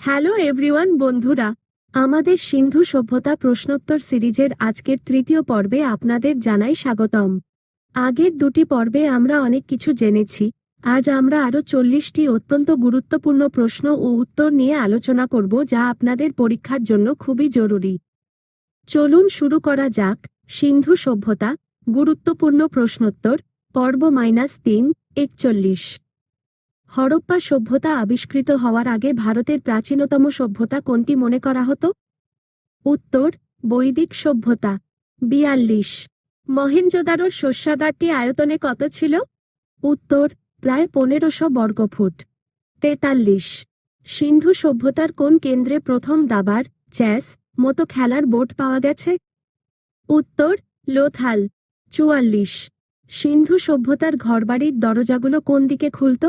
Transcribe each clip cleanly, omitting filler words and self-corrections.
Hello everyone বন্ধুরা, আমাদের সিন্ধু সভ্যতা প্রশ্নোত্তর সিরিজের আজকের তৃতীয় পর্বে আপনাদের জানাই স্বাগতম। আগের দুটি পর্বে আমরা অনেক কিছু জেনেছি। আজ আমরা আরও 40টি অত্যন্ত গুরুত্বপূর্ণ প্রশ্ন ও উত্তর নিয়ে আলোচনা করব, যা আপনাদের পরীক্ষার জন্য খুবই জরুরি। চলুন শুরু করা যাক। সিন্ধু সভ্যতা গুরুত্বপূর্ণ প্রশ্নোত্তর পর্ব -3 41। হরপ্পা সভ্যতা আবিষ্কৃত হওয়ার আগে ভারতের প্রাচীনতম সভ্যতা কোনটি মনে করা হতো? উত্তর, বৈদিক সভ্যতা। 42। মহেঞ্জোদারোর শস্যাগারটি আয়তনে কত ছিল? উত্তর, প্রায় 1500 বর্গফুট। 43। সিন্ধু সভ্যতার কোন কেন্দ্রে প্রথম দাবার, চেস মতো খেলার বোর্ড পাওয়া গেছে? উত্তর, লোথাল। 44। সিন্ধু সভ্যতার ঘরবাড়ির দরজাগুলো কোন দিকে খুলত?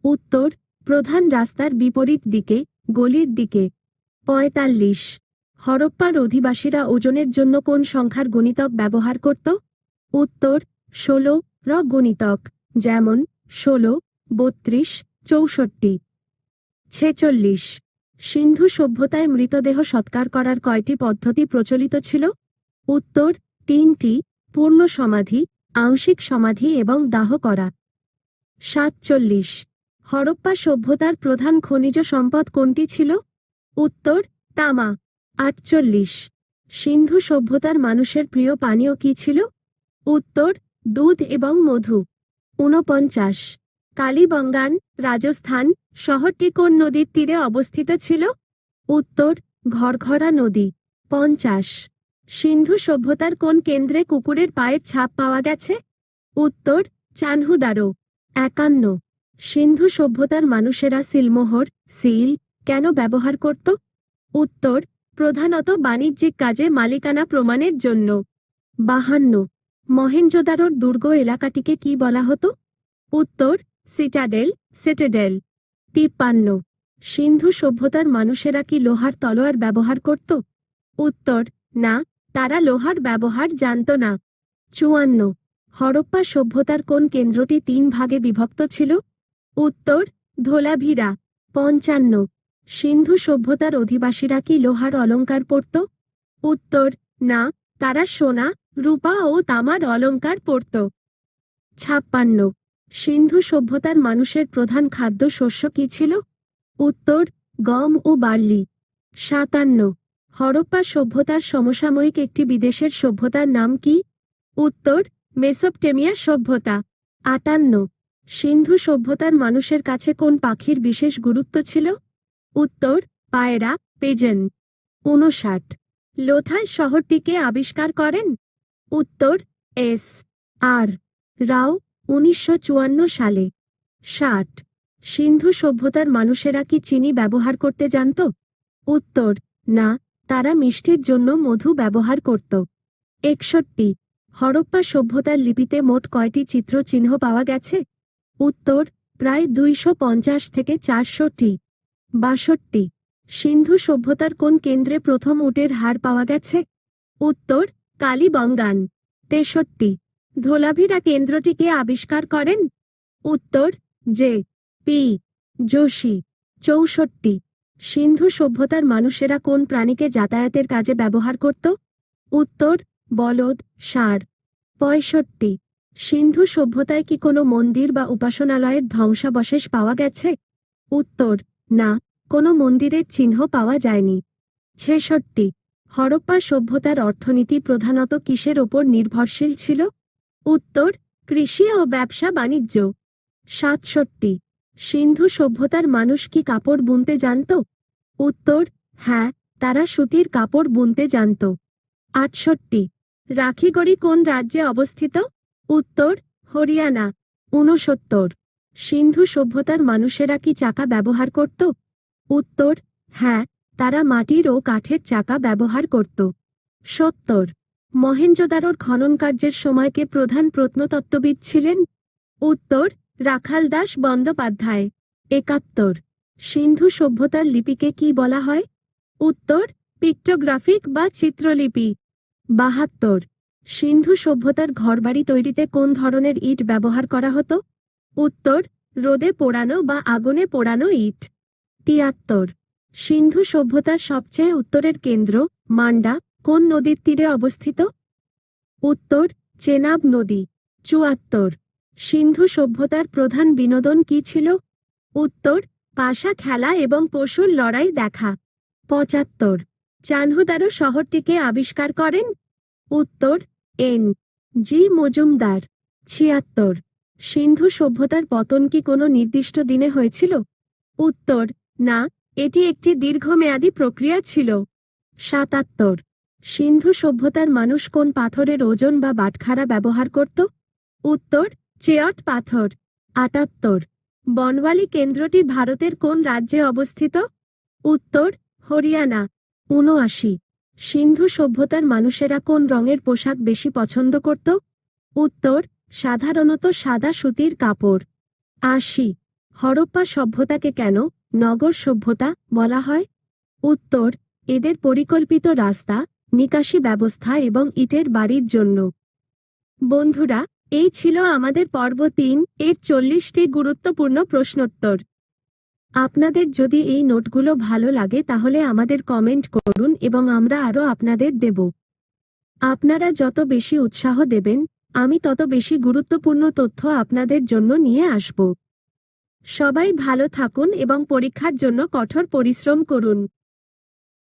উত্তর, প্রধান রাস্তার বিপরীত দিকে, গলির দিকে। 45। হরপ্পার অধিবাসীরা ওজনের জন্য কোন সংখ্যার গুণিতক ব্যবহার করত? উত্তর, 16 র গুণিতক, যেমন 16, 32, 64। 46। সিন্ধু সভ্যতায় মৃতদেহ সৎকার করার কয়টি পদ্ধতি প্রচলিত ছিল? উত্তর, 3টি, পূর্ণ সমাধি, আংশিক সমাধি এবং দাহ করা। 47। হরপ্পা সভ্যতার প্রধান খনিজ সম্পদ কোনটি ছিল? উত্তর, তামা। 48। সিন্ধু সভ্যতার মানুষের প্রিয় পানীয় কী ছিল? উত্তর, দুধ এবং মধু। 49। কালীবঙ্গান, রাজস্থান শহরটি কোন নদীর তীরে অবস্থিত ছিল? উত্তর, ঘরঘরা নদী। 50। সিন্ধু সভ্যতার কোন কেন্দ্রে কুকুরের পায়ের ছাপ পাওয়া গেছে? উত্তর, চানহুদারো। 51। সিন্ধু সভ্যতার মানুষেরা সিলমোহর, সিল কেন ব্যবহার করত? উত্তর, প্রধানত বাণিজ্যিক কাজে মালিকানা প্রমাণের জন্য। 52। মহেঞ্জোদারোর দুর্গ এলাকাটিকে কি বলা হতো? উত্তর, সিটাডেল। 53। সিন্ধু সভ্যতার মানুষেরা কি লোহার তলোয়ার ব্যবহার করত? উত্তর, না, তারা লোহার ব্যবহার জানত না। 54। হরপ্পা সভ্যতার কোন কেন্দ্রটি 3 ভাগে বিভক্ত ছিল? উত্তর, ধোলাভিরা। 55। সিন্ধু সভ্যতার অধিবাসীরা কি লোহার অলঙ্কার পরত? উত্তর, না, তারা সোনা, রূপা ও তামার অলঙ্কার পরত। 56। সিন্ধু সভ্যতার মানুষের প্রধান খাদ্য শস্য কী ছিল? উত্তর, গম ও বার্লি। 57। হরপ্পা সভ্যতার সমসাময়িক একটি বিদেশের সভ্যতার নাম কি? উত্তর, মেসোপটেমিয়া সভ্যতা। 58। সিন্ধু সভ্যতার মানুষের কাছে কোন পাখির বিশেষ গুরুত্ব ছিল? উত্তর, পায়রা, পেজেন। 59। লোথাল শহরটিকে আবিষ্কার করেন? উত্তর, এস আর রাও 1954 সালে। 60। সিন্ধু সভ্যতার মানুষেরা কি চিনি ব্যবহার করতে জানত? উত্তর, না, তারা মিষ্টির জন্য মধু ব্যবহার করত। 61। হরপ্পা সভ্যতার লিপিতে মোট কয়টি চিত্র চিহ্ন পাওয়া গেছে? উত্তর, প্রায় 250 থেকে 400টি। 62। সিন্ধু সভ্যতার কোন কেন্দ্রে প্রথম উটের হাড় পাওয়া গেছে? উত্তর, কালীবঙ্গান। 63। ধোলাভিরা কেন্দ্রটিকে আবিষ্কার করেন? উত্তর, জে পি যোশী। 64। সিন্ধু সভ্যতার মানুষেরা কোন প্রাণীকে যাতায়াতের কাজে ব্যবহার করত? উত্তর, বলদ, ষাঁড়। 65। সিন্ধু সভ্যতায় কি কোনো মন্দির বা উপাসনালয়ের ধ্বংসাবশেষ পাওয়া গেছে? উত্তর, না, কোনো মন্দিরের চিহ্ন পাওয়া যায়নি। 66। হরপ্পা সভ্যতার অর্থনীতি প্রধানত কিসের ওপর নির্ভরশীল ছিল? উত্তর, কৃষি ও ব্যবসা বাণিজ্য। 67। সিন্ধু সভ্যতার মানুষ কি কাপড় বুনতে জানত? উত্তর, হ্যাঁ, তারা সুতির কাপড় বুনতে জানত। 68। রাখিগড়ি কোন রাজ্যে অবস্থিত? উত্তর, হরিয়ানা। 69। সিন্ধু সভ্যতার মানুষেরা কি চাকা ব্যবহার করত? উত্তর, হ্যাঁ, তারা মাটির ও কাঠের চাকা ব্যবহার করত। 70। মহেঞ্জোদারোর খননকার্যের সময় কে প্রধান প্রত্নতত্ত্ববিদ ছিলেন? উত্তর, রাখালদাস বন্দ্যোপাধ্যায়। 71। সিন্ধু সভ্যতার লিপিকে কি বলা হয়? উত্তর, পিক্টোগ্রাফিক বা চিত্রলিপি। 72। সিন্ধু সভ্যতার ঘরবাড়ি তৈরিতে কোন ধরনের ইট ব্যবহার করা হতো? উত্তর, রোদে পোড়ানো বা আগুনে পোড়ানো ইট। 73। সিন্ধু সভ্যতার সবচেয়ে উত্তরের কেন্দ্র মান্ডা কোন নদীর তীরে অবস্থিত? উত্তর চেনাব নদী। ৭৪। সিন্ধু সভ্যতার প্রধান বিনোদন কি ছিল? উত্তর পাশা খেলা এবং পশুর লড়াই দেখা। ৭৫। চানহুদারো শহরটিকে আবিষ্কার করেন? উত্তর এন জি মজুমদার। ৭৬। সিন্ধু সভ্যতার পতন কি কোনো নির্দিষ্ট দিনে হয়েছিল? উত্তর না, এটি একটি দীর্ঘমেয়াদী প্রক্রিয়া ছিল। ৭৭। সিন্ধু সভ্যতার মানুষ কোন পাথরের ওজন বা বাটখারা ব্যবহার করত? উত্তর চেয়ট পাথর। ৭৮। বনওয়ালী কেন্দ্রটি ভারতের কোন রাজ্যে অবস্থিত? উত্তর হরিয়ানা। ৭৯। সিন্ধু সভ্যতার মানুষেরা কোন রঙের পোশাক বেশি পছন্দ করত? উত্তর সাধারণত সাদা সুতির কাপড়। ৮০। হরপ্পা সভ্যতাকে কেন নগর সভ্যতা বলা হয়? উত্তর এদের পরিকল্পিত রাস্তা, নিকাশি ব্যবস্থা এবং ইটের বাড়ির জন্য। বন্ধুরা, এই ছিল আমাদের পর্ব ৩ এর ৪০টি গুরুত্বপূর্ণ প্রশ্নোত্তর। আপনাদের যদি এই নোটগুলো ভালো লাগে তাহলে আমাদের কমেন্ট করুন এবং আমরা আরও আপনাদের দেব। আপনারা যত বেশি উৎসাহ দেবেন, আমি তত বেশি গুরুত্বপূর্ণ তথ্য আপনাদের জন্য নিয়ে আসব। সবাই ভালো থাকুন এবং পরীক্ষার জন্য কঠোর পরিশ্রম করুন।